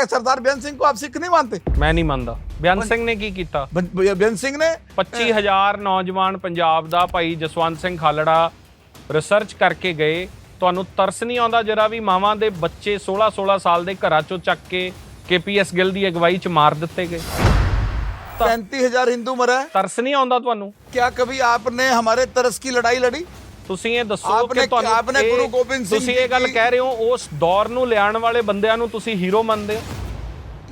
क्या सरदार बेअंत सिंह को आप सिख नहीं मानते? मैं नहीं मानता। बेअंत ਸਿੰਘ ਨੇ ਕੀ ਕੀਤਾ? बेअंत सिंह ने 25000 ਨੌਜਵਾਨ ਪੰਜਾਬ ਦਾ ਭਾਈ ਜਸਵੰਤ ਸਿੰਘ ਖਾਲੜਾ ਰਿਸਰਚ ਕਰਕੇ ਗਏ। ਤੁਹਾਨੂੰ ਤਰਸ ਨਹੀਂ ਆਉਂਦਾ ਜਰਾ ਵੀ? ਮਾਵਾਂ ਦੇ ਬੱਚੇ 16 ਸਾਲ ਦੇ ਘਰਾਂ ਚੋਂ ਚੱਕ ਕੇ KPS ਗਿੱਲ ਦੀ ਅਗਵਾਈ ਚ ਮਾਰ ਦਿੱਤੇ ਗਏ। 35,000 हिंदू मरा है। ਤਰਸ ਨਹੀਂ ਆਉਂਦਾ ਤੁਹਾਨੂੰ? क्या कभी आपने हमारे तरस की लड़ाई लड़ी? ਤੁਸੀਂ ਇਹ ਦੱਸੋ ਕਿ ਤੁਹਾਨੂੰ आपने गुरु गोबिंद सिंह ਤੁਸੀਂ ਇਹ ਗੱਲ ਕਹਿ ਰਹੇ ਹੋ ਉਸ ਦੌਰ ਨੂੰ ਲਿਆਉਣ ਵਾਲੇ ਬੰਦਿਆਂ ਨੂੰ ਤੁਸੀਂ ਹੀਰੋ ਮੰਨਦੇ ਹੋ?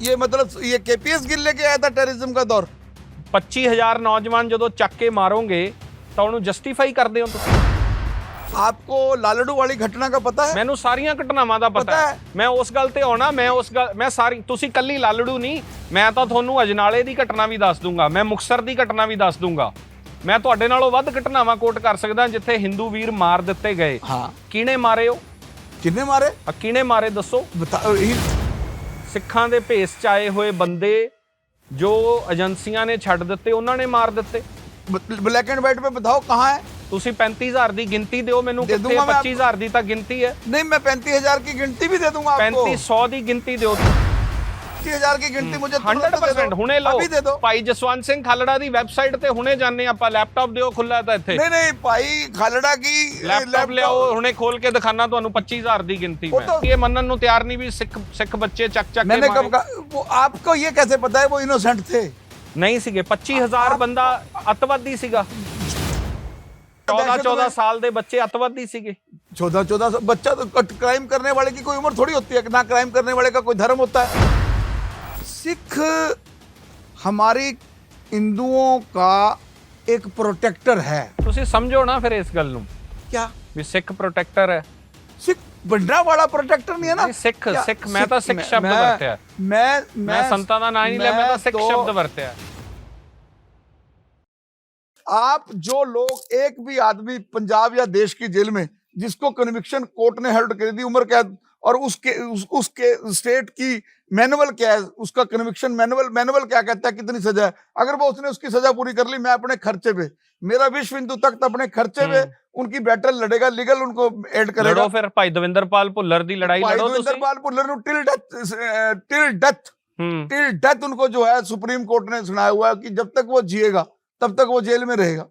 ये मतलब ये KPS गिल लेके आया था टेररिज्म का दौर। 25000 ਨੌਜਵਾਨ ਜਦੋਂ ਚੱਕ ਕੇ ਮਾਰੋਗੇ ਤਾਂ ਉਹਨੂੰ ਜਸਟੀਫਾਈ ਕਰਦੇ ਹੋ ਤੁਸੀਂ? आपको लालड़ू वाली घटना का पता है? ਮੈਨੂੰ ਸਾਰੀਆਂ ਘਟਨਾਵਾਂ ਦਾ ਪਤਾ ਹੈ। ਮੈਂ ਉਸ ਗੱਲ ਤੇ ਆਉਣਾ, ਮੈਂ ਸਾਰੀ, ਤੁਸੀਂ ਕੱਲੀ ਲਾਲੜੂ ਨਹੀਂ, ਮੈਂ ਤਾਂ ਤੁਹਾਨੂੰ ਅਜਨਾਲੇ ਦੀ ਘਟਨਾ ਵੀ ਦੱਸ ਦੂੰਗਾ, ਮੈਂ ਮੁਕਤਸਰ ਦੀ ਘਟਨਾ ਵੀ ਦੱਸ ਦੂੰਗਾ। ਮੈਂ ਤੁਹਾਡੇ ਨਾਲੋਂ ਵੱਧ ਘਟਨਾਵਾਂ ਕੋਟ ਕਰ ਸਕਦਾ ਜਿੱਥੇ ਹਿੰਦੂ ਵੀਰ ਮਾਰ ਦਿੱਤੇ ਗਏ। हाँ। ਕਿਹਨੇ ਮਾਰੇ? ਉਹ किन्ने मारे? ਕਿਹਨੇ ਮਾਰੇ ਦੱਸੋ? ਸਿੱਖਾਂ ਦੇ ਭੇਸ ਚ ਆਏ ਹੋਏ ਬੰਦੇ ਜੋ ਏਜੰਸੀਆਂ ਨੇ ਛੱਡ ਦਿੱਤੇ, ਉਹਨਾਂ ਨੇ ਮਾਰ ਦਿੱਤੇ। ब्लैक एंड व्हाइट पे बताओ कहाँ है? ਤੁਸੀਂ 35000 ਦੀ ਗਿਣਤੀ ਦਿਓ ਮੈਨੂੰ, दे ਕਿੱਥੇ? दूंगा मैं 25000 ਦੀ ਤਾਂ ਗਿਣਤੀ ਹੈ। नहीं, मैं 35,000 की गिनती भी दे दूंगा आपको। 3500 ਦੀ ਗਿਣਤੀ ਦਿਓ। 30,000 की गिनती मुझे 100% ਹੁਣੇ ਲਓ। अभी दे दो। ਭਾਈ ਜਸਵੰਤ ਸਿੰਘ ਖਾਲੜਾ ਦੀ ਵੈਬਸਾਈਟ ਤੇ ਹੁਣੇ ਜਾਣੇ ਆਪਾਂ। ਲੈਪਟਾਪ ਦਿਓ ਖੁੱਲਾ ਤਾਂ ਇੱਥੇ। नहीं नहीं भाई खालड़ा की ਲੈਪਟਾਪ ਲਿਆਓ, ਹੁਣੇ ਖੋਲ ਕੇ ਦਿਖਾਣਾ ਤੁਹਾਨੂੰ 25000 ਦੀ ਗਿਣਤੀ। वो ਮੈਂ तो- ਇਹ ਮੰਨਣ ਨੂੰ ਤਿਆਰ ਨਹੀਂ ਵੀ ਸਿੱਖ ਬੱਚੇ ਚੱਕ ਕੇ मैंने ਮਾਰੇ। कब कहा? वो आपको ये कैसे पता है वो इनोसेंट थे? ਨਹੀਂ ਸੀਗੇ। 25000 ਬੰਦਾ ਅੱਤਵਾਦੀ ਸੀਗਾ। 14 ਸਾਲ ਦੇ ਬੱਚੇ ਅੱਤਵਾਦੀ ਸੀਗੇ। 14 बच्चा तो क्राइम करने वाले की कोई उम्र थोड़ी होती है, ना क्राइम करने वाले का कोई धर्म होता है। सिख हमारी हिंदुओं का एक प्रोटेक्टर है। ਤੁਸੀਂ ਸਮਝੋ ਨਾ ਫਿਰ ਇਸ ਗੱਲ ਨੂੰ क्या? ਵੀ ਸਿੱਖ ਪ੍ਰੋਟੈਕਟਰ ਹੈ। सिख बड़ा वाला प्रोटेक्टर नहीं है ना? ਸਿੱਖ क्या? ਸਿੱਖ ਮੈਂ ਤਾਂ ਸਿੱਖ ਸ਼ਬਦ ਵਰਤਿਆ। मैं ਸੰਤਾਂ ਦਾ ਨਾਂ ਨਹੀਂ ਲਿਆ, ਮੈਂ ਤਾਂ ਸਿੱਖ ਸ਼ਬਦ ਵਰਤਿਆ। आप जो लोग, एक भी आदमी पंजाब या देश की जेल में जिसको कन्विक्शन कोर्ट ने हेल्ड कर दी उम्र कैद, और उसके स्टेट की मैनुअल क्या है, उसका कन्विक्शन मैनुअल क्या कहता है, कितनी सजा है, अगर वो उसने उसकी सजा पूरी कर ली, मैं अपने खर्चे पे, मेरा विश्व हिंदू तख्त अपने खर्चे पे उनकी बैटल लड़ेगा, लीगल उनको ऐड करेगा। ਲੜੋ ਫਿਰ ਭਾਈ ਦਵਿੰਦਰਪਾਲ ਭੁੱਲਰ ਦੀ ਲੜਾਈ ਲੜੋ ਤੁਸੀਂ। दविंदरपाल भुल्लर टिल डेथ उनको जो है सुप्रीम कोर्ट ने सुनाया हुआ है कि जब तक वो जिएगा तब तक वो जेल में रहेगा।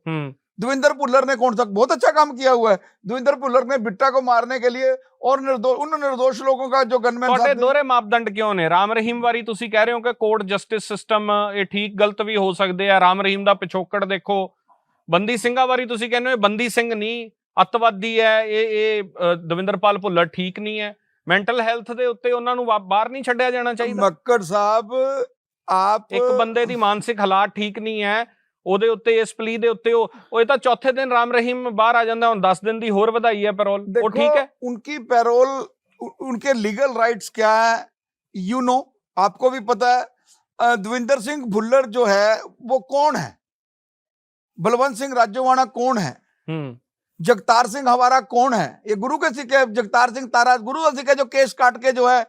दविंदर भुल्लर ने कौन सा बहुत अच्छा काम किया हुआ है। दविंदर भुल्लर ने बिट्टा को मारने के लिए और उन निर्दोष लोगों का जो गनमैन ਤੁਹਾਡੇ ਦੋਹਰੇ ਮਾਪਦੰਡ ਕਿਉਂ ਨੇ? ਰਾਮ ਰਹੀਮ ਵਾਰੀ ਤੁਸੀਂ ਕਹਿ ਰਹੇ ਹੋ ਕਿ ਕੋਰਟ ਜਸਟਿਸ ਸਿਸਟਮ ਇਹ ਠੀਕ ਗਲਤ ਵੀ ਹੋ ਸਕਦੇ ਆ। ਰਾਮ ਰਹੀਮ ਦਾ ਪਿਛੋਕੜ ਦੇਖੋ। ਬੰਦੀ ਸਿੰਘਾਂ ਵਾਰੀ ਤੁਸੀਂ ਕਹਿੰਦੇ ਹੋ ਇਹ ਬੰਦੀ ਸਿੰਘ ਨਹੀਂ, ਅੱਤਵਾਦੀ ਹੈ। ਇਹ ਦਵਿੰਦਰਪਾਲ ਭੁੱਲਰ ਠੀਕ ਨਹੀਂ ਹੈ। ਮੈਂਟਲ ਹੈਲਥ ਦੇ ਉੱਤੇ ਉਹਨਾਂ ਨੂੰ ਬਾਹਰ ਨਹੀਂ ਛੱਡਿਆ ਜਾਣਾ ਚਾਹੀਦਾ? ਮੱਕੜ ਸਾਹਿਬ ਆਪ ਇੱਕ ਬੰਦੇ ਦੀ ਮਾਨਸਿਕ ਹਾਲਾਤ ਠੀਕ ਨਹੀਂ ਹੈ, ਉਹਦੇ ਉੱਤੇ ਇਸ ਪਲੀ ਦੇ ਉੱਤੇ ਉਹ ਤਾਂ ਚੌਥੇ ਦਿਨ ਰਾਮ ਰਹੀਮ ਬਾਹਰ ਆ ਜਾਂਦਾ। ਹੁਣ 10 दिन ਦੀ ਹੋਰ ਵਧਾਈ ਹੈ ਪੈਰੋਲ, ਉਹ ਠੀਕ है? उनकी पैरोल, उनके लीगल राइट्स क्या है, यू नो, आपको भी पता है। दविंदर सिंह भुल्लर जो है वो कौन है? बलवंत सिंह राजोवाना कौन है? जगतार सिंह हवारा कौन है? ये गुरु के सिख है। जगतार सिंह तारा गुरु का सिख है जो केस काट के जो है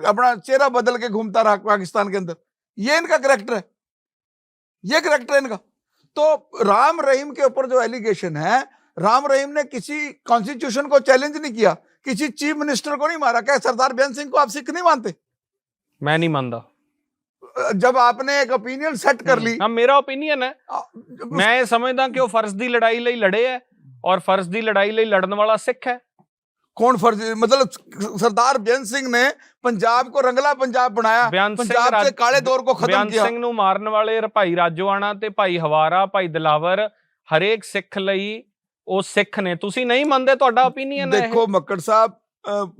अपना चेहरा बदल के घूमता रहा पाकिस्तान के अंदर। ये इनका करैक्टर है, ये करैक्टर है इनका। तो राम रहीम के ऊपर जो एलिगेशन है, राम रहीम ने किसी कॉन्स्टिट्यूशन को चैलेंज नहीं किया, किसी चीफ मिनिस्टर को नहीं मारा। क्या सरदार बेअंत सिंह को आप सिख नहीं मानते? मैं नहीं मानता। जब आपने एक ओपिनियन सेट कर ली। हाँ, मेरा ओपिनियन है। मैं ये समझदा कि वो फर्ज दी लड़ाई लई लड़े है और फर्ज दी लड़ाई लई लड़न वाला सिख है। कौन फर्ज? मतलब सरदार बेअंत सिंह ने पंजाब को रंगला पंजाब बनाया, पंजाब से काले दौर को खत्म किया। बेअंत सिंह ਨੂੰ ਮਾਰਨ ਵਾਲੇ ਭਾਈ ਰਾਜੋਆਣਾ ਤੇ ਭਾਈ ਹਵਾਰਾ, ਭਾਈ ਦਿਲਾਵਰ, ਹਰੇਕ ਸਿੱਖ ਲਈ ਉਹ ਸਿੱਖ ਨੇ। ਤੁਸੀਂ ਨਹੀਂ ਮੰਨਦੇ, ਤੁਹਾਡਾ ओपिनियन है। देखो मक्कड़ साहब,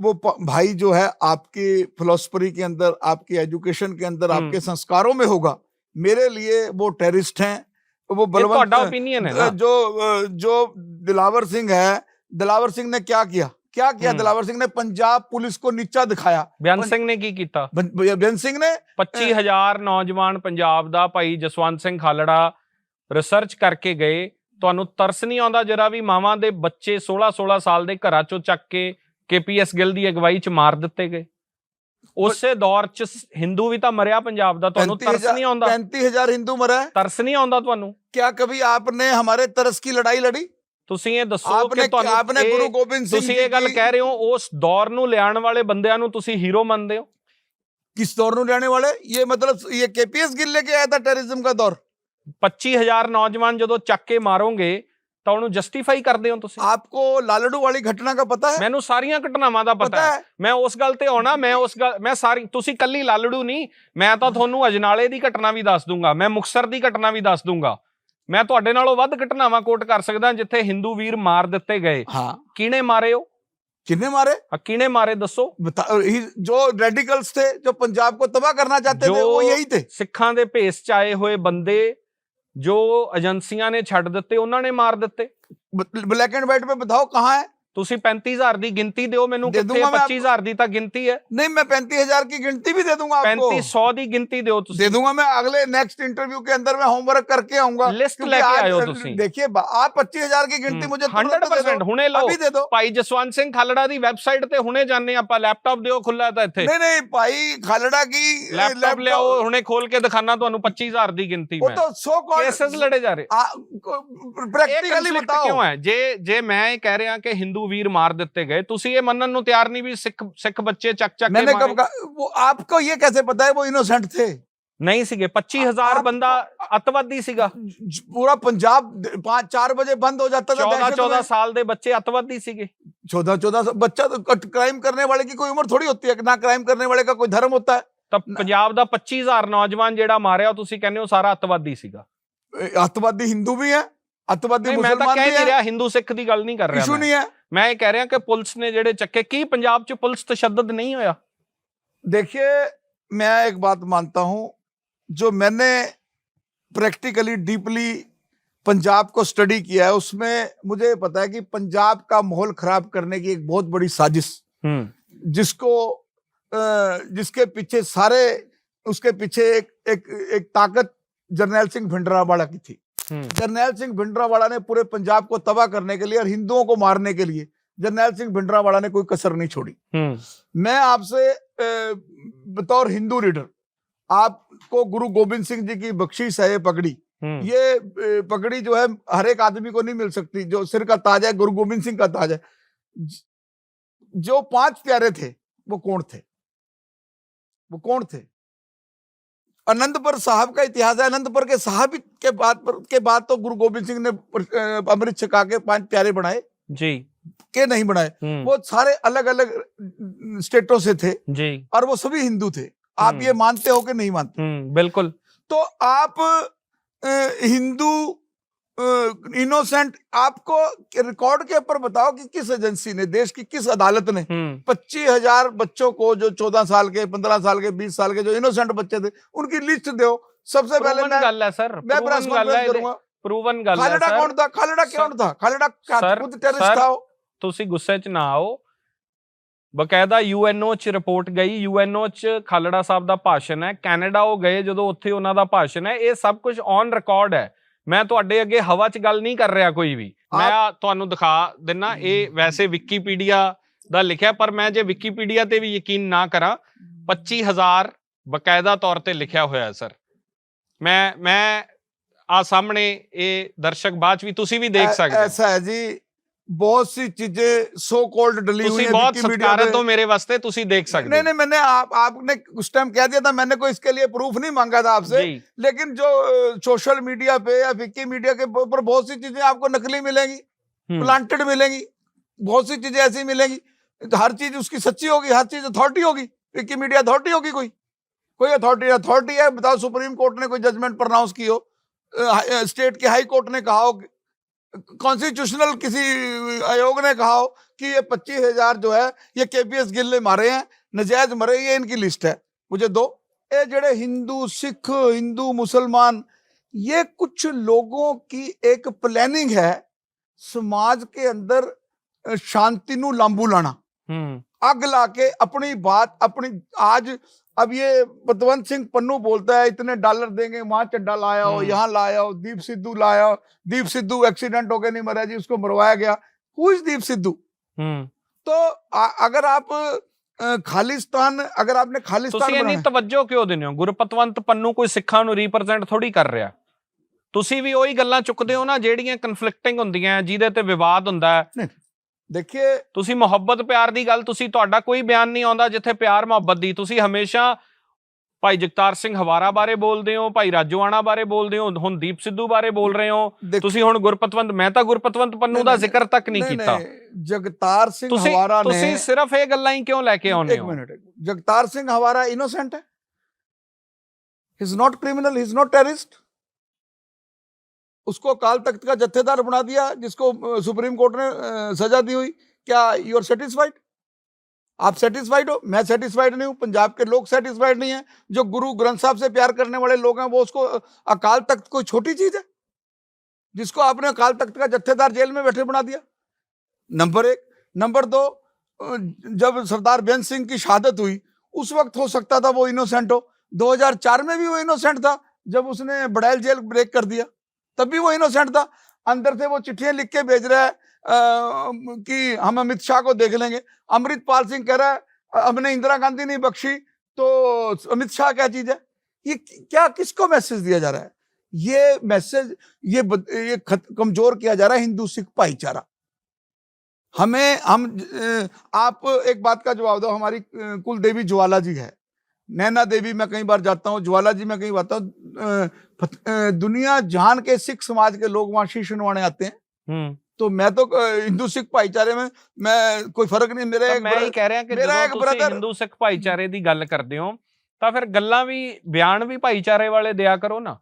वो भाई जो है आपकी फिलोसफी के अंदर, आपकी एजुकेशन के अंदर, आपके संस्कारों में होगा। मेरे लिए वो टेररिस्ट हैं। वो बलवंत ओपिनियन है ना? जो दिलावर सिंह है, दिलावर सिंह ने क्या किया? दिलावर सिंह ने पंजाब पुलिस को नीचा दिखाया। बेअंत ਸਿੰਘ ਨੇ ਕੀ ਕੀਤਾ? बेअंत सिंह ने 25000 ਨੌਜਵਾਨ ਪੰਜਾਬ ਦਾ ਭਾਈ ਜਸਵੰਤ ਸਿੰਘ ਖਾਲੜਾ ਰਿਸਰਚ ਕਰਕੇ ਗਏ। ਤੁਹਾਨੂੰ ਤਰਸ ਨਹੀਂ ਆਉਂਦਾ ਜਰਾ ਵੀ? ਮਾਵਾਂ ਦੇ ਬੱਚੇ 16 ਸਾਲ ਦੇ ਘਰਾਂ ਚੋਂ ਚੱਕ ਕੇ KPS ਗਿੱਲ ਦੀ ਅਗਵਾਈ ਚ ਮਾਰ ਦਿੱਤੇ ਗਏ। ਉਸੇ ਦੌਰ ਚ ਹਿੰਦੂ ਵੀ ਤਾਂ ਮਰਿਆ ਪੰਜਾਬ ਦਾ। ਤੁਹਾਨੂੰ ਤਰਸ ਨਹੀਂ ਆਉਂਦਾ? 35,000 हिंदू मरा है। ਤਰਸ ਨਹੀਂ ਆਉਂਦਾ ਤੁਹਾਨੂੰ? क्या कभी आपने हमारे तरस की लड़ाई लड़ी? ਤੁਸੀਂ ਇਹ ਦੱਸੋ ਕਿ आपने गुरु गोबिंद सिंह ਤੁਸੀਂ ਇਹ ਗੱਲ ਕਹਿ ਰਹੇ ਹੋ ਉਸ ਦੌਰ ਨੂੰ ਲਿਆਉਣ ਵਾਲੇ ਬੰਦਿਆਂ ਨੂੰ ਤੁਸੀਂ ਹੀਰੋ ਮੰਨਦੇ ਹੋ? किस दौर ਨੂੰ रहने वाले ये मतलब ये केपीएस गिल लेके आया था टेररिज्म का दौर 25000 ਨੌਜਵਾਨ ਜਦੋਂ ਚੱਕ ਕੇ ਮਾਰੋਗੇ ਤਾਂ ਉਹਨੂੰ ਜਸਟੀਫਾਈ ਕਰਦੇ ਹੋ ਤੁਸੀਂ आपको लालड़ू वाली घटना का पता है ਮੈਨੂੰ ਸਾਰੀਆਂ ਘਟਨਾਵਾਂ ਦਾ ਪਤਾ ਹੈ ਮੈਂ ਉਸ ਗੱਲ ਤੇ ਆਉਣਾ ਮੈਂ ਸਾਰੀ ਤੁਸੀਂ ਕੱਲੀ ਲਾਲੜੂ ਨਹੀਂ ਮੈਂ ਤਾਂ ਤੁਹਾਨੂੰ ਅਜਨਾਲੇ ਦੀ ਘਟਨਾ ਵੀ ਦੱਸ ਦੂੰਗਾ ਮੈਂ ਮੁਕਤਸਰ ਦੀ ਘਟਨਾ ਵੀ ਦੱਸ ਦੂੰਗਾ ਮੈਂ ਤੁਹਾਡੇ ਨਾਲੋਂ ਵੱਧ ਘਟਨਾਵਾਂ ਕੋਟ ਕਰ ਸਕਦਾ ਜਿੱਥੇ ਹਿੰਦੂ ਵੀਰ ਮਾਰ ਦਿੱਤੇ ਗਏ हाँ ਕਿਹਨੇ ਮਾਰੇ ਹੋ किन्ने मारे ਕਿਹਨੇ ਮਾਰੇ ਦੱਸੋ जो रेडिकल्स थे जो पंजाब को तबाह करना चाहते थे वो यही थे ਸਿੱਖਾਂ ਦੇ ਭੇਸ ਚ ਆਏ ਹੋਏ ਬੰਦੇ ਜੋ ਏਜੰਸੀਆਂ ਨੇ ਛੱਡ ਦਿੱਤੇ ਉਹਨਾਂ ਨੇ ਮਾਰ ਦਿੱਤੇ ब्लैक एंड व्हाइट पे बताओ कहाँ है ਤੁਸੀਂ 35000 ਦੀ ਗਿਣਤੀ ਦਿਓ ਮੈਨੂੰ दे ਕਿੱਥੇ दूंगा मैं 25000 ਦੀ ਤਾਂ ਗਿਣਤੀ ਹੈ नहीं मैं 35,000 की गिनती भी दे दूंगा आपको 3500 ਦੀ ਗਿਣਤੀ ਦਿਓ ਤੁਸੀਂ दे दूंगा मैं अगले नेक्स्ट इंटरव्यू के अंदर मैं होमवर्क करके आऊंगा लिस्ट क्योंकि लेके आज- आयो तुसी। देखिए आप 25,000 की गिनती मुझे तुरंत दे 100% दो। ਹੁਣੇ ਲਓ अभी दे दो ਭਾਈ ਜਸਵੰਤ ਸਿੰਘ ਖਾਲੜਾ ਦੀ ਵੈਬਸਾਈਟ ਤੇ ਹੁਣੇ ਜਾਣੇ ਆਪਾਂ ਲੈਪਟਾਪ ਦਿਓ ਖੁੱਲਾ ਤਾਂ ਇੱਥੇ नहीं नहीं भाई खालड़ा की ਲੈਪਟਾਪ ਲਿਆਓ ਹੁਣੇ ਖੋਲ ਕੇ ਦਿਖਾਣਾ ਤੁਹਾਨੂੰ 25000 ਦੀ ਗਿਣਤੀ वो ਮੈਂ तो सो ਕੇਸਸ ਲੜੇ ਜਾ ਰਹੇ प्रैक्टिकली conflict बताओ ਕਿਉਂ ਹੈ ਜੇ ਮੈਂ ਇਹ ਕਹਿ ਰਿਹਾ ਕਿ ਹਿੰਦੂ ਵੀਰ ਮਾਰ ਦਿੱਤੇ ਗਏ ਤੁਸੀਂ ਇਹ ਮੰਨਣ ਨੂੰ ਤਿਆਰ ਨਹੀਂ ਵੀ ਸਿੱਖ ਬੱਚੇ ਚੱਕ ਕੇ मैंने ਮਾਰੇ कब कहा वो आपको ये कैसे पता है वो इनोसेंट थे ਨਹੀਂ ਸੀਗੇ 25000 ਬੰਦਾ ਅੱਤਵਾਦੀ ਸੀਗਾ पूरा पंजाब 5-4 बजे बंद हो जाता था 14 ਸਾਲ ਦੇ ਬੱਚੇ ਅੱਤਵਾਦੀ ਸੀਗੇ 14 बच्चा तो क्राइम करने वाले की कोई उम्र थोड़ी होती है ना क्राइम करने वाले का कोई धर्म होता है ਤਾਂ ਪੰਜਾਬ ਦਾ 25000 ਨੌਜਵਾਨ ਜਿਹੜਾ ਮਾਰਿਆ ਉਹ ਤੁਸੀਂ ਕਹਿੰਦੇ ਹੋ ਸਾਰਾ ਅੱਤਵਾਦੀ ਸੀਗਾ अतवादी हिंदू भी है अतवादी ਨਹੀਂ ਮੈਂ ਤਾਂ मुसलमान ਕਹਿ भी ਨਹੀਂ है ਰਿਹਾ ਹਿੰਦੂ ਸਿੱਖ ਦੀ ਗੱਲ ਨਹੀਂ ਕਰ ਰਿਹਾ इशू ਮੈਂ नहीं है ਮੈਂ ਇਹ ਕਹਿ ਰਿਹਾ ਕਿ ਪੁਲਿਸ ਨੇ ਜਿਹੜੇ ਚੱਕੇ ਕੀ ਪੰਜਾਬ 'ਚ ਪੁਲਿਸ ਤਸ਼ੱਦਦ ਨਹੀਂ ਹੋਇਆ देखिए मैं एक बात मानता हूं जो मैंने प्रैक्टिकली डीपली पंजाब को स्टडी किया है उसमें मुझे पता है कि पंजाब का माहौल खराब करने की एक बहुत बड़ी साजिश जिसको जिसके पीछे सारे उसके पीछे एक ताकत जरनैल सिंह भिंडरावाला की थी जरनैल सिंह भिंडरावाला ने पूरे पंजाब को तबाह करने के लिए और हिंदुओं को मारने के लिए जरनैल सिंह भिंडरावाला ने कोई कसर नहीं छोड़ी मैं आपसे बतौर हिंदू रीडर आपको गुरु गोविंद सिंह जी की बख्शीश है ये पगड़ी ये पगड़ी जो है हर एक आदमी को नहीं मिल सकती जो सिर का ताज है गुरु गोविंद सिंह का ताज है जो 5 प्यारे थे वो कौन थे आनंदपुर साहब का इतिहास है आनंदपुर के साहब के बाद तो गुरु गोविंद सिंह ने अमृत छका के 5 प्यारे बनाए जी के नहीं बनाए वो सारे अलग अलग स्टेटों से थे जी और वो सभी हिंदू थे आप ये मानते हो कि नहीं मानते बिल्कुल तो आप हिंदू इनोसेंट आपको रिकॉर्ड के ऊपर बताओ कि किस एजेंसी ने देश की किस अदालत ने 25,000 बच्चों को जो 14 साल के 15 साल के 20 साल के जो इनोसेंट बच्चे थे उनकी लिस्ट दो सबसे पहले गल है सर मैं प्रेस कॉन्फ्रेंस करूंगा प्रूवन गल है खालड़ा कौन था खालड़ा कौन था खालड़ा खुद टेररिस्ट था ਤੁਸੀਂ ਗੁੱਸੇ 'ਚ ਨਾ ਆਓ ਬਕਾਇਦਾ ਯੂਐਨਓ 'ਚ ਰਿਪੋਰਟ ਗਈ ਯੂਐਨਓ 'ਚ ਖਾਲੜਾ ਸਾਹਿਬ ਦਾ ਭਾਸ਼ਣ ਹੈ ਕੈਨੇਡਾ ਉਹ ਗਏ ਜਦੋਂ ਉੱਥੇ ਉਹਨਾਂ ਦਾ ਭਾਸ਼ਣ ਹੈ ਇਹ ਸਭ ਕੁਝ ਔਨ ਰਿਕਾਰਡ ਹੈ ਮੈਂ ਤੁਹਾਡੇ ਅੱਗੇ ਹਵਾ 'ਚ ਗੱਲ ਨਹੀਂ ਕਰ ਰਿਹਾ ਕੋਈ ਵੀ ਮੈਂ ਤੁਹਾਨੂੰ ਦਿਖਾ ਦਿੰਨਾ ਇਹ ਵੈਸੇ ਵਿਕੀਪੀਡੀਆ ਦਾ ਲਿਖਿਆ ਪਰ ਮੈਂ ਜੇ ਵਿਕੀਪੀਡੀਆ ਤੇ ਵੀ ਯਕੀਨ ਨਾ ਕਰਾਂ 25000 ਬਕਾਇਦਾ ਤੌਰ ਤੇ ਲਿਖਿਆ ਹੋਇਆ ਸਰ ਮੈਂ ਆ ਸਾਹਮਣੇ ਇਹ ਦਰਸ਼ਕ ਬਾਅਦ ਵੀ ਤੁਸੀਂ ਵੀ ਦੇਖ ਸਕਦੇ ਹੋ ऐसा है जी बहुत सी चीजें सो कॉल्ड डली हुई हैं बहुत सत्कारत हो मेरे वास्ते तुसी देख सकते नहीं मैंने आपने उस टाइम कह दिया था मैंने कोई इसके लिए प्रूफ नहीं मांगा था आपसे लेकिन जो सोशल मीडिया पे या विकी मीडिया के ऊपर बहुत सी चीजें आपको नकली मिलेंगी प्लांटेड मिलेंगी बहुत सी चीजें ऐसी मिलेंगी हर चीज उसकी सच्ची होगी हर चीज अथॉरिटी होगी विकी मीडिया अथॉरिटी होगी कोई अथॉरिटी है बताओ सुप्रीम कोर्ट ने कोई जजमेंट प्रोनाउंस की हो स्टेट के हाई कोर्ट ने कहा हो कॉन्स्टिट्यूशनल किसी आयोग ने कहा हो कि ये 25,000 जो है ये केपीएस गिल ने मारे हैं नजायज मरे ये इनकी लिस्ट है मुझे दो ये जड़े हिंदू सिख हिंदू मुसलमान ये कुछ लोगों की एक प्लानिंग है समाज के अंदर शांति नू लांबू लाना अग ला के अपनी बात अपनी आज अब ये पतवंत सिंह पन्नू बोलता है इतने डॉलर देंगे वहां चड्डा लाया हो यहाँ लाया हो दीप सिद्धू लाया हो दीप सिद्धू एक्सीडेंट होके नहीं मरा जी उसको मरवाया गया हु इज दीप सिद्धू तो अगर आप खालिस्तान अगर आपने खालिस्तान ਤੁਸੀਂ ਇੰਨੀ ਤਵੱਜੋ ਕਿਉਂ ਦਿੰਦੇ ਹੋ ਗੁਰਪਤਵੰਤ ਪੰਨੂ ਕੋਈ ਸਿੱਖਾਂ ਨੂੰ ਰਿਪਰੈਜ਼ੈਂਟ ਥੋੜੀ ਕਰ ਰਿਹਾ ਤੁਸੀਂ ਵੀ ਉਹੀ ਗੱਲਾਂ ਚੁੱਕਦੇ ਹੋ ਨਾ ਜਿਹੜੀਆਂ ਕਨਫਲਿਕਟਿੰਗ ਹੁੰਦੀਆਂ ਜਿਹਦੇ ਤੇ ਵਿਵਾਦ ਹੁੰਦਾ ਹੈ ਦੇਖिए ਤੁਸੀਂ ਮੁਹੱਬਤ ਪਿਆਰ ਦੀ ਗੱਲ ਤੁਸੀਂ ਤੁਹਾਡਾ ਕੋਈ ਬਿਆਨ ਨਹੀਂ ਆਉਂਦਾ ਜਿੱਥੇ ਪਿਆਰ ਮੁਹੱਬਤ ਦੀ ਤੁਸੀਂ ਹਮੇਸ਼ਾ ਭਾਈ ਜਗਤਾਰ ਸਿੰਘ ਹਵਾਰਾ ਬਾਰੇ ਬੋਲਦੇ ਹੋ, ਭਾਈ ਰਾਜੋਆਣਾ ਬਾਰੇ ਬੋਲਦੇ ਹੋ, ਹੁਣ ਦੀਪ ਸਿੱਧੂ ਬਾਰੇ ਬੋਲ ਰਹੇ ਹੋ ਤੁਸੀਂ। ਹੁਣ ਗੁਰਪਤਵੰਤ, ਮੈਂ ਤਾਂ ਗੁਰਪਤਵੰਤ ਪੰਨੂ ਦਾ ਜ਼ਿਕਰ ਤੱਕ ਨਹੀਂ ਕੀਤਾ। ਜਗਤਾਰ ਸਿੰਘ ਹਵਾਰਾ ਨੇ, ਤੁਸੀਂ ਸਿਰਫ ਇਹ ਗੱਲਾਂ ਹੀ ਕਿਉਂ ਲੈ ਕੇ ਆਉਂਦੇ ਹੋ? एक मिनट, जगतार सिंह हवारा इनोसेंट है, he is not criminal, he is not terrorist. उसको अकाल तख्त का जत्थेदार बना दिया, जिसको सुप्रीम कोर्ट ने सजा दी हुई। क्या यू आर सेटिस्फाइड? आप सेटिस्फाइड हो? मैं सेटिस्फाइड नहीं हूं, पंजाब के लोग सेटिस्फाइड नहीं है। जो गुरु ग्रंथ साहब से प्यार करने वाले लोग हैं, वो उसको अकाल तख्त कोई छोटी चीज है जिसको आपने अकाल तख्त का जत्थेदार जेल में बैठे बना दिया? नंबर एक। नंबर दो, जब सरदार बेअंत सिंह की शहादत हुई, उस वक्त हो सकता था वो इनोसेंट हो। 2004 में भी वो इनोसेंट था, जब उसने बड़ैल जेल ब्रेक कर दिया, तब भी वो इनोसेंट था। अंदर से वो चिट्ठियां लिख के भेज रहा है कि हम अमित शाह को देख लेंगे। अमृतपाल सिंह कह रहा है हमने इंदिरा गांधी नहीं बख्शी तो अमित शाह क्या चीज है? ये क्या, किसको मैसेज दिया जा रहा है? ये मैसेज ये कमजोर किया जा रहा है हिंदू सिख भाईचारा। आप एक बात का जवाब दो। हमारी कुल देवी ज्वाला जी है, नैना देवी मैं कई बार जाता हूँ, ज्वाला जी मैं कई बार जाता हूँ। दुनिया जहान के सिख समाज के लोग वहां शीश नवाने आते हैं। तो मैं तो हिंदू सिख भाईचारे में मैं कोई फर्क नहीं। मेरे एक मैं ही कह रहा कि ਜਦੋਂ ਤੁਸੀਂ ਹਿੰਦੂ ਸਿੱਖ ਭਾਈਚਾਰੇ ਦੀ ਗੱਲ ਕਰਦੇ ਹੋ ਤਾਂ ਫਿਰ ਗੱਲਾਂ ਵੀ, ਬਿਆਨ ਵੀ ਭਾਈਚਾਰੇ ਵਾਲੇ ਦਿਆ ਕਰੋ ਨਾ।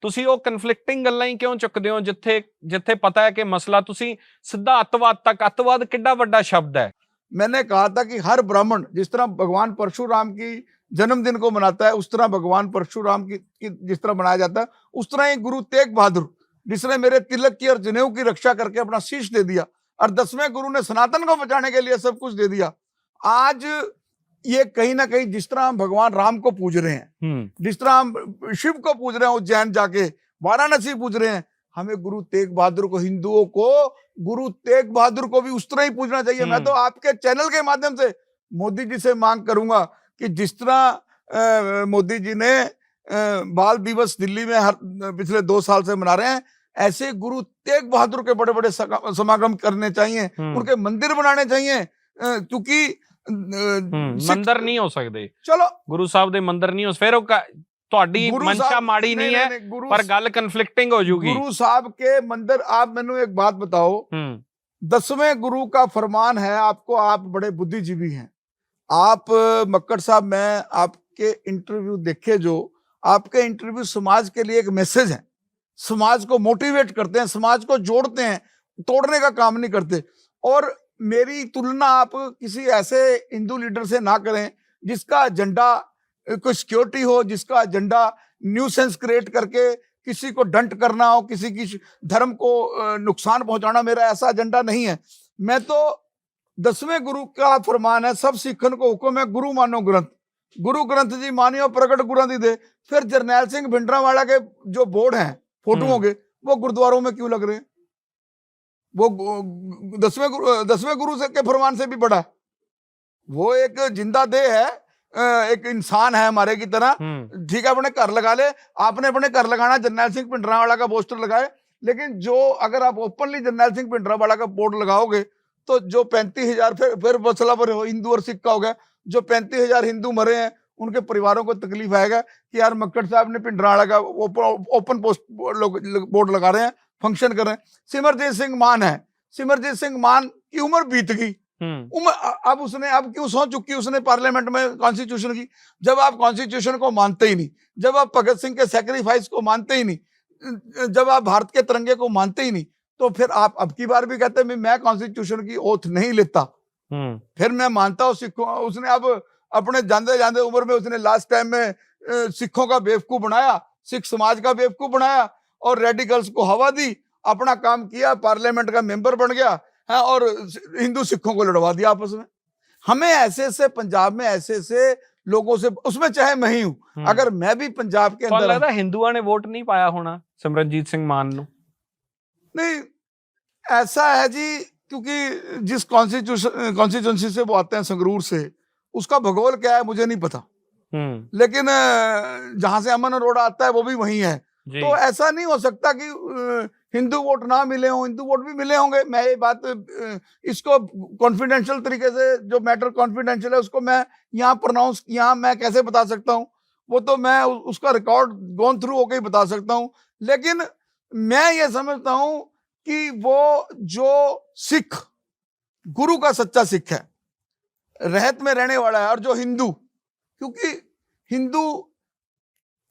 ਤੁਸੀਂ ਉਹ ਕਨਫਲਿਕਟਿੰਗ ਗੱਲਾਂ ਹੀ ਕਿਉਂ ਚੁੱਕਦੇ ਹੋ ਜਿੱਥੇ ਪਤਾ ਹੈ ਕਿ ਮਸਲਾ, ਤੁਸੀਂ ਸਿੱਧਾ ਅੱਤਵਾਦ ਤੱਕ, ਅੱਤਵਾਦ ਕਿੱਡਾ ਵੱਡਾ ਸ਼ਬਦ है। मैंने कहा था कि हर ब्राह्मण जिस तरह भगवान परशुराम की जन्मदिन को मनाता है, उस तरह भगवान परशुराम की जिस तरह मनाया जाता है, उस तरह ही गुरु तेग बहादुर जिसने मेरे तिलक की और जनेऊ की रक्षा करके अपना शीश दे दिया, और 10वें गुरु ने सनातन को बचाने के लिए सब कुछ दे दिया। आज ये कहीं ना कहीं जिस तरह हम भगवान राम को पूज रहे हैं, जिस तरह हम शिव को पूज रहे हैं, उज्जैन जाके वाराणसी पूज रहे हैं, हमें गुरु तेग बहादुर को, हिंदुओं को गुरु तेग बहादुर को भी उस तरह ही पूजना चाहिए। मैं तो आपके चैनल के माध्यम से मोदी जी से मांग करूंगा कि जिस तरह मोदी जी ने बाल दिवस दिल्ली में पिछले 2 साल से मना रहे हैं, ऐसे गुरु तेग बहादुर के बड़े बड़े समागम करने चाहिए, उनके मंदिर बनाने चाहिए, क्योंकि ਮੰਦਰ ਨਹੀਂ ਹੋ ਸਕਦੇ। चलो ਗੁਰੂ ਸਾਹਿਬ ਦੇ ਮੰਦਰ ਨਹੀਂ ਹੋ, ਫਿਰ ਉਹ ਤੁਹਾਡੀ ਮਨਸ਼ਾ ਮਾੜੀ नहीं है, पर गल कन्फ्लिक्टिंग हो जाएगी। गुरु साहब के मंदिर, आप मैंने एक बात बताओ, 10वें गुरु का फरमान है आपको, आप बड़े बुद्धिजीवी हैं, आप मक्कड़ साहब, मैं आपके इंटरव्यू देखे, जो आपके इंटरव्यू समाज के लिए एक मैसेज है, समाज को मोटिवेट करते हैं, समाज को जोड़ते हैं, तोड़ने का काम नहीं करते। और मेरी तुलना आप किसी ऐसे हिंदू लीडर से ना करें जिसका एजेंडा कोई सिक्योरिटी हो, जिसका एजेंडा न्यूसेंस क्रिएट करके किसी को डंट करना हो, किसी की धर्म को नुकसान पहुंचाना। मेरा ऐसा एजेंडा नहीं है। मैं तो 10वें गुरु का फरमान है, सब सिखन को हुक्म है, गुरु मानो ग्रंथ, गुरु ग्रंथ जी मानियो प्रकट गुरु दी दे। फिर जरनैल सिंह भिंडरांवाला के जो बोर्ड हैं फोटोओं के, वो गुरुद्वारों में क्यों लग रहे हैं? वो 10वें गुरु से के फरमान से भी बड़ा है। वो एक जिंदा देह है, एक इंसान है हमारे की तरह। ठीक है, अपने घर लगा ले, आपने अपने घर लगाना, जरनैल सिंह भिंडरांवाला का पोस्टर लगाए, लेकिन जो अगर आप ओपनली जरनैल सिंह भिंडरांवाला का बोर्ड लगाओगे तो जो 35,000 फिर मसला पर हिंदू और सिख का हो गया, जो 35,000 हिंदू मरे हैं उनके परिवारों को तकलीफ आएगा कि यार मक्कड़ साहब ने भिंडरांवाला का ओपन पोस्ट बोर्ड लगा रहे हैं, फंक्शन कर रहे हैं। सिमरजीत सिंह मान है, सिमरजीत सिंह मान की उम्र बीत गई, अब उसने अब क्यों सौंप चुकी उसने पार्लियामेंट में कॉन्स्टिट्यूशन की। जब आप कॉन्स्टिट्यूशन को मानते ही नहीं, जब आप भगत सिंह के सैक्रिफाइस को मानते ही नहीं, जब आप भारत के तिरंगे को मानते ही नहीं, तो फिर आप अब की बार भी कहते हैं मैं कॉन्स्टिट्यूशन की ओथ नहीं लेता। फिर मैं मानता हूँ सिखों, उसने अब अपने जाते जाते उम्र में उसने लास्ट टाइम में सिखों का बेवकूफ बनाया, सिख समाज का बेवकूफ बनाया और रेडिकल्स को हवा दी, अपना काम किया, पार्लियामेंट का मेंबर बन गया है और हिंदू सिखों को लड़वा दिया आपस में। हमें ऐसे पंजाब में ऐसे लोगों से, उसमें चाहे मैं ही हूं, अगर मैं भी पंजाब के अंदर, लगता हिंदुओं ने वोट नहीं पाया होना सिमरनजीत सिंह मान नु? नहीं, ऐसा है जी, क्योंकि जिस कॉन्स्टिट्यूंसी से वो आते हैं, संगरूर से, उसका भूगोल क्या है मुझे नहीं पता, लेकिन जहां से अमन अरोड़ा आता है वो भी वही है। तो ऐसा नहीं हो सकता कि हिंदू वोट ना मिले हों, हिंदू वोट भी मिले होंगे। मैं ये बात, इसको कॉन्फिडेंशियल तरीके से, जो मैटर कॉन्फिडेंशियल है उसको मैं यहाँ प्रोनाउंस, यहाँ मैं कैसे बता सकता हूँ। वो तो मैं उसका रिकॉर्ड गोन थ्रू होकर ही बता सकता हूं। लेकिन मैं ये समझता हूं कि वो जो सिख, गुरु का सच्चा सिख है, रहत में रहने वाला है, और जो हिंदू, क्योंकि हिंदू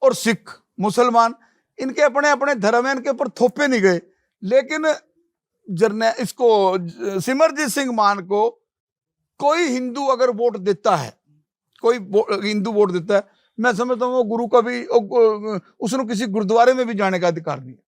और सिख, मुसलमान, इनके अपने अपने धर्म है, इनके ऊपर थोपे नहीं गए। लेकिन इसको सिमरजीत सिंह मान को कोई हिंदू अगर वोट देता है, कोई हिंदू वोट देता है, मैं समझता हूं वो गुरु का भी, उसने किसी गुरुद्वारे में भी जाने का अधिकार नहीं है।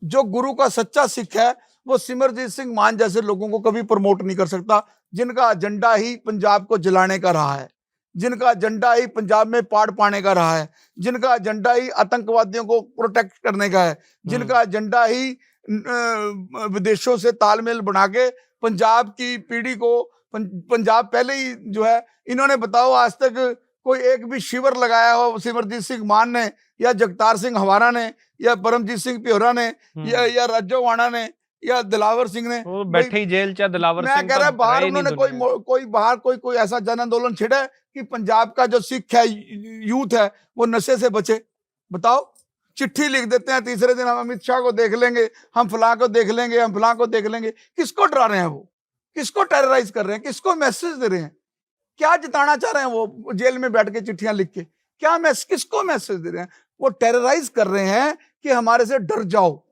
जो गुरु का सच्चा सिख है वो सिमरजीत सिंह मान जैसे लोगों को कभी प्रमोट नहीं कर सकता, जिनका एजेंडा ही पंजाब को जलाने का रहा है, जिनका एजेंडा ही पंजाब में पाड़ पाने का रहा है, जिनका एजेंडा ही आतंकवादियों को प्रोटेक्ट करने का है, जिनका एजेंडा ही विदेशों से तालमेल बना के पंजाब की पीढ़ी को, पंजाब पहले ही जो है, इन्होंने बताओ आज तक कोई एक भी शिविर लगाया हो सिमरजीत सिंह मान ने, या जगतार सिंह हवारा ने, या परमजीत सिंह पियोरा ने, या राजोवाणा ने, या दिलावर सिंह ने? वो बैठे ही जेल च दिलावर सिंह। मैं कह रहा बाहर उन्होंने कोई बाहर कोई ऐसा जन आंदोलन छिड़ा है कि पंजाब का जो सिख है, यूथ है, वो नशे से बचे? बताओ। चिट्ठी लिख देते हैं, तीसरे दिन हम अमित शाह को देख लेंगे, हम फलां को देख लेंगे, हम फलां को देख लेंगे। किसको डरा रहे हैं वो? किसको टेरराइज कर रहे हैं? किसको मैसेज दे रहे हैं? क्या जिताना चाह रहे हैं वो जेल में बैठ के चिट्ठियां लिख के? क्या किसको मैसेज दे रहे हैं? वो टेरराइज कर रहे हैं कि हमारे से डर जाओ।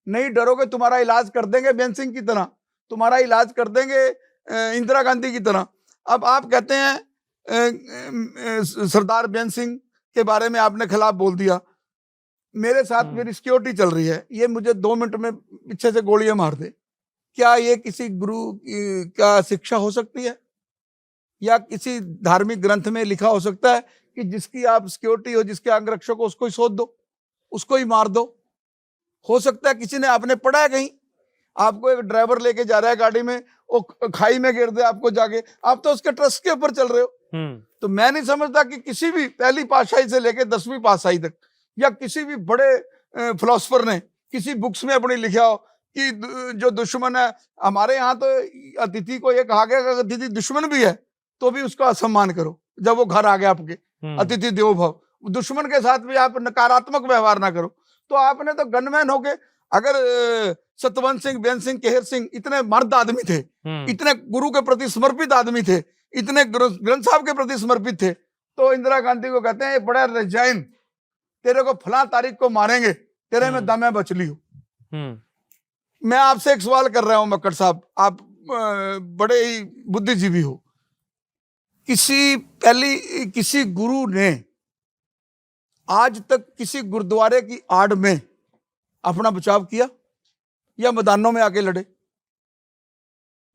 नहीं डरोगे, तुम्हारा इलाज कर देंगे बेन सिंह की तरह, तुम्हारा इलाज कर देंगे इंदिरा गांधी की तरह। अब आप कहते हैं सरदार बेन सिंह के बारे में आपने खिलाफ बोल दिया। मेरे साथ मेरी सिक्योरिटी चल रही है, ये मुझे 2 मिनट में पीछे से गोलियां मार दे, क्या ये किसी गुरु का शिक्षा हो सकती है? या किसी धार्मिक ग्रंथ में लिखा हो सकता है कि जिसकी आप सिक्योरिटी हो, जिसके अंगरक्षक हो, उसको ही शोध दो, उसको ही मार दो? हो सकता है किसी ने, आपने पढ़ा है कहीं? आपको एक ड्राइवर लेके जा रहा है गाड़ी में, वो खाई में गिर दे आपको जाके, आप तो उसके ट्रस्ट के ऊपर चल रहे हो। तो मैं नहीं समझता कि किसी भी पहली पातशाही से लेकर 10वीं पातशाही तक, या किसी भी बड़े फिलोसफर ने किसी बुक्स में अपनी लिखा हो कि जो दुश्मन है, हमारे यहाँ तो अतिथि को ये कहा गया कि अतिथि दुश्मन भी है तो भी उसका सम्मान करो जब वो घर आ गया आपके। अतिथि देवो भव। दुश्मन के साथ भी आप नकारात्मक व्यवहार ना करो। तो आपने तो गनमैन होके, अगर सतवंत सिंह, बेन सिंह, केहर सिंह इतने मर्द आदमी थे, इतने गुरु के प्रति समर्पित आदमी थे, इतने ग्रंथ साहब के प्रति समर्पित थे, तो इंदिरा गांधी को कहते हैं बड़ा रिजाइन, तेरे को फला तारीख को मारेंगे, तेरे में दम है, बच लियो। मैं आपसे एक सवाल कर रहा हूं मक्कड़ साहब, आप बड़े ही बुद्धिजीवी हो, किसी गुरु ने आज तक किसी गुरुद्वारे की आड़ में अपना बचाव किया या मैदानों में आके लड़े?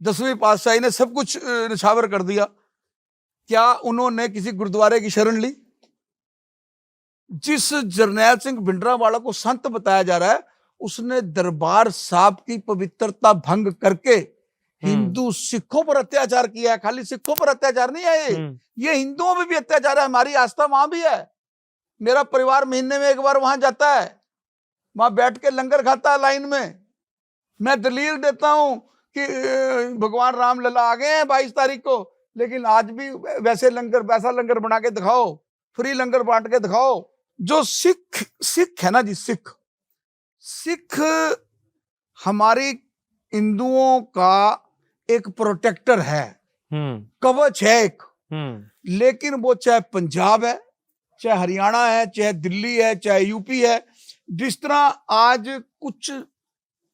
10वीं पातशाही ने सब कुछ निछावर कर दिया, क्या उन्होंने किसी गुरुद्वारे की शरण ली? जिस जरनैल सिंह भिंडरावाला को संत बताया जा रहा है, उसने दरबार साहब की पवित्रता भंग करके हिंदू सिखों पर अत्याचार किया है। खाली सिखों पर अत्याचार नहीं है, ये हिंदुओं में भी अत्याचार है। हमारी आस्था वहां भी है। मेरा परिवार महीने में एक बार वहां जाता है, वहां बैठ के लंगर खाता है लाइन में। मैं दलील देता हूं कि भगवान राम लला आ गए हैं 22 तारीख को, लेकिन आज भी वैसा लंगर बना के दिखाओ, फ्री लंगर बांट के दिखाओ। जो सिख है ना जी, सिख हमारी हिंदुओं का एक प्रोटेक्टर है, कवच है एक। लेकिन वो चाहे पंजाब है, चाहे हरियाणा है, चाहे दिल्ली है, चाहे यूपी है, जिस तरह आज कुछ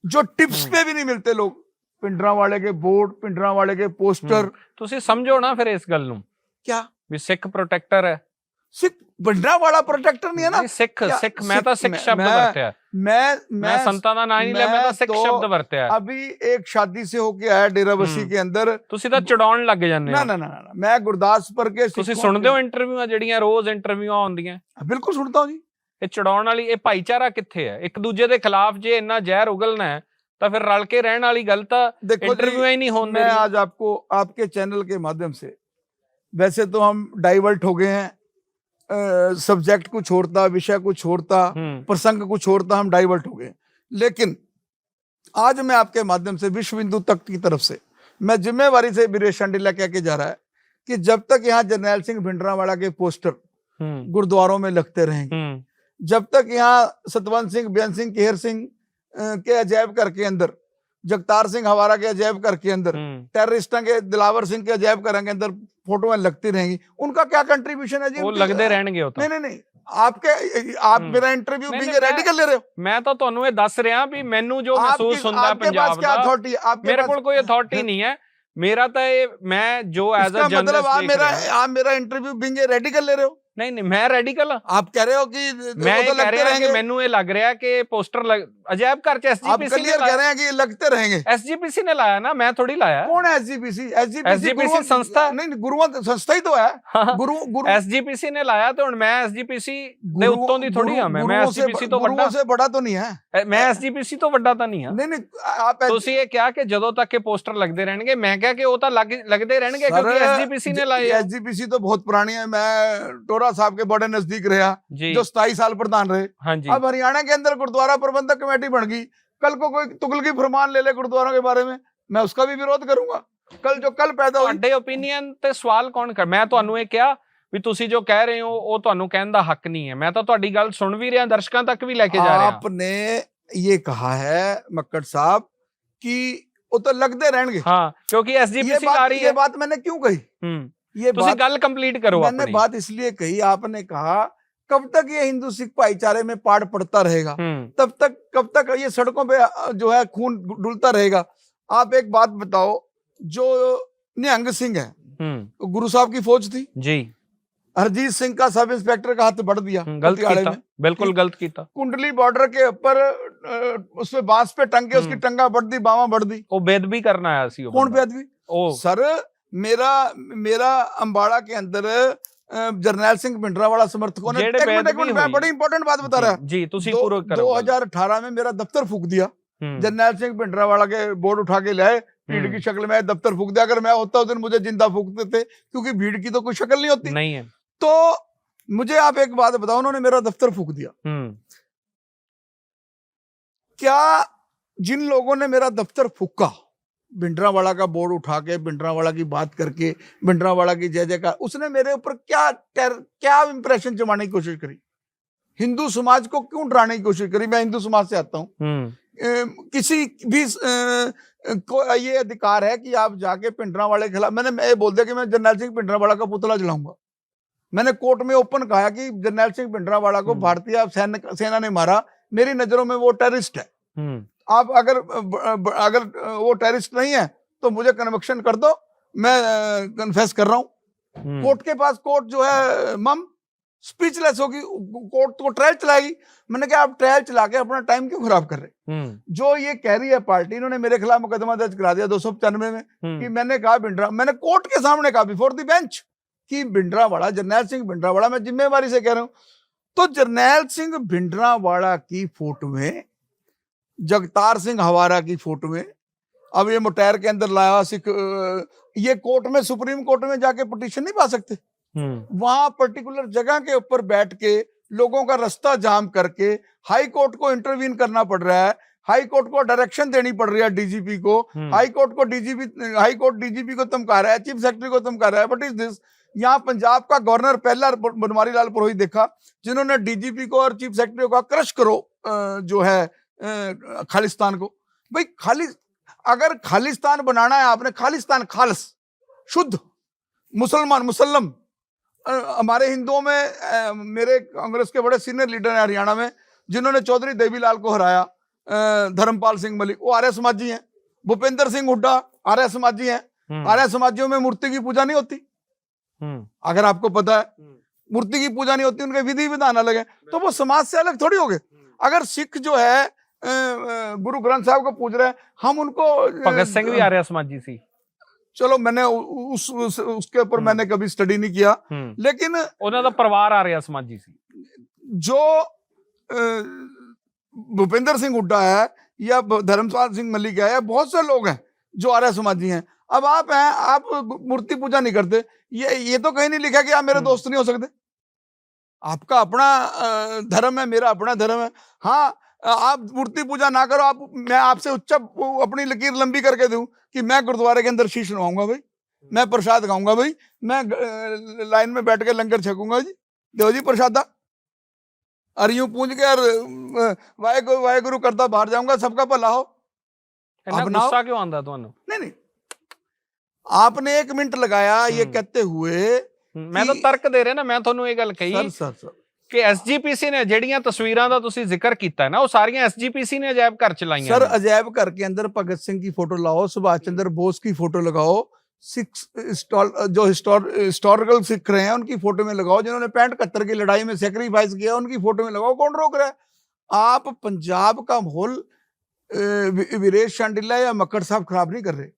जो टिप्स पे भी नहीं मिलते लोग, पिंडरावाले के बोर्ड, पिंडरावाले के पोस्टर। ਤੁਸੀਂ ਸਮਝੋ ਨਾ ਫਿਰ ਇਸ ਗੱਲ ਨੂੰ, क्या ਵੀ ਸਿੱਖ ਪ੍ਰੋਟੈਕਟਰ ਹੈ। सिख पिंडरावाला प्रोटेक्टर नहीं है ना? सिख मैं तो सिख शब्द वरत्या, मैं संतां दा नाम नहीं लिया, मैं तो सिख शब्द वरत्या। अभी एक शादी से होके आया डेराबस्सी के अंदर, ਤੁਸੀਂ ਤਾਂ ਚੜਾਉਣ ਲੱਗ ਜਾਂਦੇ ਹੋ। ना मैं गुरदासपुर के, ਤੁਸੀਂ ਸੁਣਦੇ ਹੋ ਇੰਟਰਵਿਊਆਂ ਜਿਹੜੀਆਂ ਰੋਜ਼ ਇੰਟਰਵਿਊਆਂ ਆਉਂਦੀਆਂ? बिल्कुल सुनता हूँ जी। ਇਹ ਚੜਾਉਣ ਵਾਲੀ, ਇਹ ਭਾਈਚਾਰਾ ਕਿੱਥੇ ਹੈ? ਇੱਕ ਦੂਜੇ ਦੇ ਖਿਲਾਫ ਜੇ ਇੰਨਾ ਜ਼ਹਿਰ ਉਗਲਣਾ ਹੈ ਤਾਂ ਫਿਰ ਰਲ ਕੇ ਰਹਿਣ वाली गल ਤਾਂ इंटरव्यू ही नहीं होने। मैं आज आपको आपके चैनल के माध्यम से, वैसे तो हम डाइवर्ट हो गए हैं, सब्जेक्ट को छोड़ता, विषय को छोड़ता, प्रसंग को छोड़ता, हम डाइवर्ट हो गए। लेकिन आज मैं आपके माध्यम से विश्व हिंदू तक की तरफ से मैं जिम्मेवारी से वीरेश शांडिला कह के जा रहा है कि जब तक यहाँ जरनैल सिंह भिंडरावाला के पोस्टर गुरुद्वारों में लगते रहेंगे। जब तक यहाँ सतवंत सिंह, बेअंत सिंह, केहर सिंह के अजैब घर के अंदर, जगतार सिंह हवारा के अजैब घर के अंदर, टेररिस्टों के दिलावर सिंह के अजैब घर के अंदर फोटो लगती रहेंगी, उनका क्या कंट्रीब्यूशन है जी? वो लगते रहणगे। नहीं, आप मेरा इंटरव्यू बीइंग रेडिकल ले रहे हो। मैं तो ਤੁਹਾਨੂੰ ਇਹ ਦੱਸ ਰਿਹਾ ਵੀ ਮੈਨੂੰ ਜੋ ਮਹਿਸੂਸ ਹੁੰਦਾ ਪੰਜਾਬ ਦਾ, ਮੇਰੇ ਕੋਲ ਕੋਈ ਅਥਾਰਟੀ ਨਹੀਂ ਹੈ। मेरा तो ये, मैं जो एज अ जर्नलिस्ट, मतलब आप मेरा इंटरव्यू बीइंग रेडिकल ले रहे हो। नहीं, मैं रेडिकल आप कह रहे हो कि मैं तो कह रहा हूं कि मैनू ये लग रहा है कि पोस्टर अजैब घर च एसजीपीसी ने कह रहे हैं कि लगते रहेंगे। एसजीपीसी ने लाया ना, मैं थोड़ी लाया। कौन है एसजीपीसी? एसजीपीसी संस्था नहीं, गुरुवंत संस्था ही तो है। गुरु एसजीपीसी ने लाया, तो मैं एसजीपीसी दे उत्तों दी थोड़ी हां। मैं एसजीपीसी तो बड़ा से बड़ा तो नहीं है। मैं एसजीपीसी तो बड़ा तो नहीं हां। नहीं, आप ਤੁਸੀਂ ਇਹ ਕਿਹਾ ਕਿ ਜਦੋਂ ਤੱਕ ਇਹ ਪੋਸਟਰ ਲੱਗਦੇ ਰਹਿਣਗੇ, ਮੈਂ ਕਿਹਾ ਕਿ ਉਹ ਤਾਂ ਲੱਗਦੇ ਰਹਿਣਗੇ ਕਿਉਂਕਿ एसजीपीसी ने लाए। एसजीपीसी तो बहुत पुरानी है। मैं टोरा साहब के बड़े नजदीक रहा, जो 27 साल प्रधान रहे। हाँ जी। अब हरियाणा के अंदर गुरुद्वारा प्रबंधक कमेटी बन गई। कल को कोई तुगलकी फरमान ले ले गुरुद्वारों के बारे में, मैं उसका भी विरोध करूंगा। कल जो कल पैदा हुई, ਤੁਹਾਡੇ ਓਪੀਨੀਅਨ ਤੇ ਸਵਾਲ ਕੌਣ ਕਰ? ਮੈਂ ਤੁਹਾਨੂੰ ਇਹ ਕਿਹਾ ਵੀ ਤੁਸੀਂ ਜੋ ਕਹਿ ਰਹੇ ਹੋ ਉਹ ਤੁਹਾਨੂੰ ਕਹਿਣ ਦਾ ਹੱਕ ਨਹੀਂ ਹੈ। ਮੈਂ ਤਾਂ ਤੁਹਾਡੀ ਗੱਲ ਸੁਣ ਵੀ ਰਿਹਾ, ਦਰਸ਼ਕਾਂ ਤੱਕ ਵੀ ਲੈ ਕੇ ਜਾ ਰਿਹਾ। आपने ये कहा है मक्कड़ साहब कि वो तो लगते रहेंगे। हाँ, क्योंकि एसजीपीसी ला रही है। ये बात मैंने क्यों कही? ये बात गल कंप्लीट करो। मैंने बात इसलिए कही, आपने कहा कब तक ये हिंदू सिख भाईचारे में पाड़ पड़ता रहेगा, कब तक ये सड़कों पे जो है खून डुलता रहेगा। आप एक बात बताओ, जो निहंग सिंह है, गुरु साहब की फौज थी जी, हरजीत सिंह का सब इंस्पेक्टर का हाथ बढ़ दिया, गलत किया, बिल्कुल गलत किया। कुंडली बॉर्डर के ऊपर उसपे बांस पे टंग के उसकी टंगा बढ़ दी, बावा बढ़ दी। वो बेदबी करना आया सी। कौन बेदबी? सर, मेरा अंबाड़ा के अंदर जरनैल सिंह भिंडरावाला समर्थकों ने, एक मिनट, मैं बड़ी इंपॉर्टेंट बात बता रहा जी, 2018 में मेरा दफ्तर फूक दिया। जरनैल सिंह भिंडरावाला के बोर्ड उठा के लाए, भीड़ की शक्ल में दफ्तर फूक दिया। अगर मैं होता उस दिन मुझे जिंदा फूकते थे, क्योंकि भीड़ की तो कोई शक्ल नहीं होती। नहीं है। तो मुझे आप एक बात बताओ, उन्होंने मेरा दफ्तर फूक दिया। क्या जिन लोगों ने मेरा दफ्तर फूका, भिंडरावाला का बोर्ड उठा के, भिंडरावाला की बात करके, भिंडरावाला की जय जयकार, उसने मेरे ऊपर क्या इंप्रेशन जमाने की कोशिश करी? हिंदू समाज को क्यों डराने की कोशिश करी? मैं हिंदू समाज से आता हूँ। किसी भी को ये अधिकार है कि आप जाके भिंडरावाले के खिलाफ, मैंने बोल दिया कि मैं जरनैल सिंह भिंडरावाला का पुतला जलाऊंगा। मैंने कोर्ट में ओपन कहा कि जरनैल सिंह भिंडरावाला को भारतीय सेना ने मारा, मेरी नजरों में वो टेररिस्ट है। आप अगर वो टेररिस्ट नहीं है तो मुझे कन्विक्शन कर दो, मैं कन्फेस कर रहा हूं। कोर्ट के पास, कोर्ट जो है मम स्पीचलेस होगी, कोर्ट तो ट्रायल चलाएगी। मैंने कहा आप ट्रायल चला के अपना टाइम क्यों खराब कर रहे? जो ये कह रही है पार्टी, इन्होंने मेरे खिलाफ मुकदमा दर्ज करा दिया 295 में कि मैंने कहा मैंने कोर्ट के सामने कहा, बिफोर द बेंच, कि भिंडरावाला, जरनैल सिंह भिंडरावाला, मैं जिम्मेवारी से कह रहा हूं। तो जरनैल सिंह भिंडरावाला की फोटो में, जगतार सिंह हवारा की फोटो में, अब ये मोटैर के अंदर लाया सिख, ये कोर्ट में, सुप्रीम कोर्ट में जाके पिटीशन नहीं पा सकते। वहां पर्टिकुलर जगह के ऊपर बैठ के लोगों का रास्ता जाम करके हाई कोर्ट को इंटरवीन करना पड़ रहा है, हाई कोर्ट को डायरेक्शन देनी पड़ रही है डीजीपी को, हाई कोर्ट डीजीपी को धमका रहा है, चीफ सेक्रेटरी को धमका रहा है। बट इज दिस, यहाँ पंजाब का गवर्नर पहला बनवारी लाल पुरोहित देखा, जिन्होंने डीजीपी को और चीफ सेक्रेटरी को क्रश करो जो है खालिस्तान को। भाई अगर खालिस्तान बनाना है आपने, खालिस्तान, खालस, शुद्ध मुसलमान, मुसल्लम। हमारे हिंदुओं में मेरे कांग्रेस के बड़े सीनियर लीडर हैं हरियाणा में, जिन्होंने चौधरी देवीलाल को हराया, धर्मपाल सिंह मलिक, वो आर्य समाजी हैं। भूपेंद्र सिंह हुड्डा आर्य समाजी हैं। आर्य समाजियों में मूर्ति की पूजा नहीं होती, अगर आपको पता है, मूर्ति की पूजा नहीं होती, उनके विधि विधान अलग है। तो वो समाज से अलग थोड़ी हो गए। अगर सिख जो है गुरु ग्रंथ साहब को पूज रहे हैं, हम उनको, भगत सिंह भी आर्य समाजी सी, चलो मैंने उसके ऊपर मैंने कभी स्टडी नहीं किया, लेकिन उन्होंने तो परिवार आर्य समाजी सी। जो भूपेंद्र सिंह हुड्डा है या धर्मपाल सिंह मलिक है, या बहुत से लोग हैं जो आर्य समाजी हैं। अब आप हैं, आप मूर्ति पूजा नहीं करते, ये तो कहीं नहीं लिखा कि आप मेरे दोस्त नहीं हो सकते। आपका अपना धर्म है, मेरा अपना धर्म है। हाँ, आप मूर्ति पूजा ना करो, मैं आपसे उच्च अपनी लकीर लंबी करके दूं कि मैं गुरुद्वारे के अंदर शीश नवाऊंगा भाई, मैं प्रसाद खाऊंगा भाई, मैं लाइन में बैठ के लंगर छकूंगा जी, दो जी प्रसादा और यूं पूंज के और वाहेगुरु वाहेगुरु करता बाहर जाऊंगा, सबका भला हो। ਇੰਨਾ अपनाओ। ਗੁੱਸਾ ਕਿਉਂ ਆਉਂਦਾ ਤੁਹਾਨੂੰ? नहीं नहीं, आपने 1 मिनट लगाया ये कहते हुए ਮੈਂ ਤਾਂ ਤਰਕ ਦੇ ਰਿਹਾ ਨਾ, ਮੈਂ ਤੁਹਾਨੂੰ ਇਹ ਗੱਲ ਕਹੀ सर सर सर ਕਿ ਐਸਜੀਪੀਸੀ ਨੇ ਜਿਹੜੀਆਂ ਤਸਵੀਰਾਂ ਦਾ ਤੁਸੀਂ ਜ਼ਿਕਰ ਕੀਤਾ ਹੈ ਨਾ, ਉਹ ਸਾਰੀਆਂ ਐਸਜੀਪੀਸੀ ਨੇ ਅਜਾਇਬ ਘਰ ਚਲਾਈਆਂ सर ਨੇ। अजैब घर के अंदर भगत सिंह की फोटो लगाओ, सुभाष चंद्र बोस की फोटो लगाओ, जो हिस्टोरिकल सिख रहे हैं उनकी फोटो में लगाओ, जिन्होंने 65-71 की लड़ाई में सेक्रीफाइस किया उनकी फोटो में लगाओ, कौन रोक रहा है? आप पंजाब का माहौल वीरेश शांडिला या मक्कड़ साहब खराब नहीं कर रहे,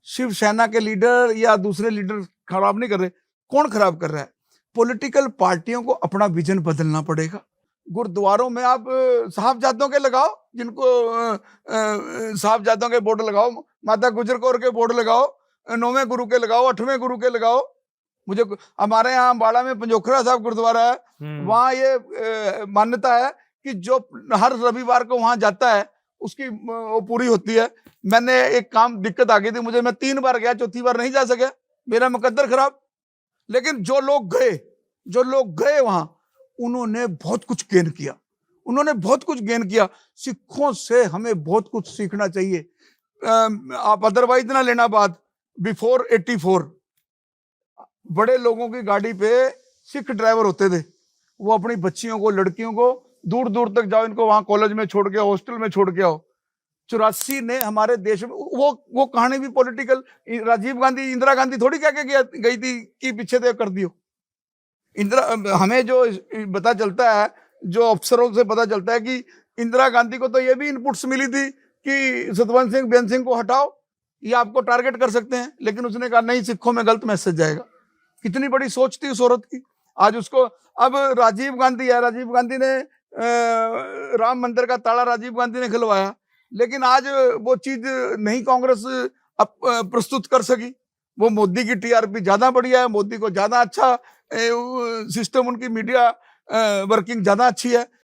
शिवसेना के लीडर या दूसरे लीडर खराब नहीं कर रहे, कौन खराब कर रहा है? पॉलिटिकल पार्टियों को अपना विजन बदलना पड़ेगा। गुरुद्वारों में आप साहबजादों के लगाओ, जिनको साहबजादों के बोर्ड लगाओ, माता गुजर कौर के बोर्ड लगाओ, 9वें गुरु के लगाओ, 8वें गुरु के लगाओ। मुझे हमारे यहाँ अम्बाड़ा में पंजोखरा साहब गुरुद्वारा है, वहाँ ये मान्यता है कि जो हर रविवार को वहां जाता है उसकी वो पूरी होती है। मैंने एक काम दिक्कत आ गई थी मुझे, मैं 3 बार गया, चौथी बार नहीं जा सका, मेरा मुकद्दर खराब। लेकिन जो लोग गए वहां, उन्होंने बहुत कुछ गेन किया, उन्होंने बहुत कुछ गेन किया। सिखों से हमें बहुत कुछ सीखना चाहिए। आप अदरवाइज ना लेना बात, बिफोर 84 बड़े लोगों की गाड़ी पे सिख ड्राइवर होते थे, वो अपनी बच्चियों को, लड़कियों को दूर दूर तक जाओ, इनको वहां कॉलेज में छोड़ के आओ, हॉस्टल में छोड़ के आओ। 84 ने हमारे देश में वो कहानी भी पॉलिटिकल, राजीव गांधी, इंदिरा गांधी थोड़ी क्या गई थी कि पीछे दे कर दियो। इंदिरा, हमें जो पता चलता है, जो अफसरों से पता चलता है कि इंदिरा गांधी को तो ये भी इनपुट्स मिली थी कि सतवंत सिंह बेन सिंह को हटाओ, ये आपको टारगेट कर सकते हैं, लेकिन उसने कहा नहीं, सिखों में गलत मैसेज जाएगा। कितनी बड़ी सोच थी उस औरत की। आज उसको, अब राजीव गांधी है, राजीव गांधी ने राम मंदिर का ताला राजीव गांधी ने खिलवाया, लेकिन आज वो चीज नहीं कांग्रेस प्रस्तुत कर सकी। वो मोदी की टीआरपी ज्यादा बढ़िया है, मोदी को ज्यादा अच्छा सिस्टम, उनकी मीडिया वर्किंग ज्यादा अच्छी है,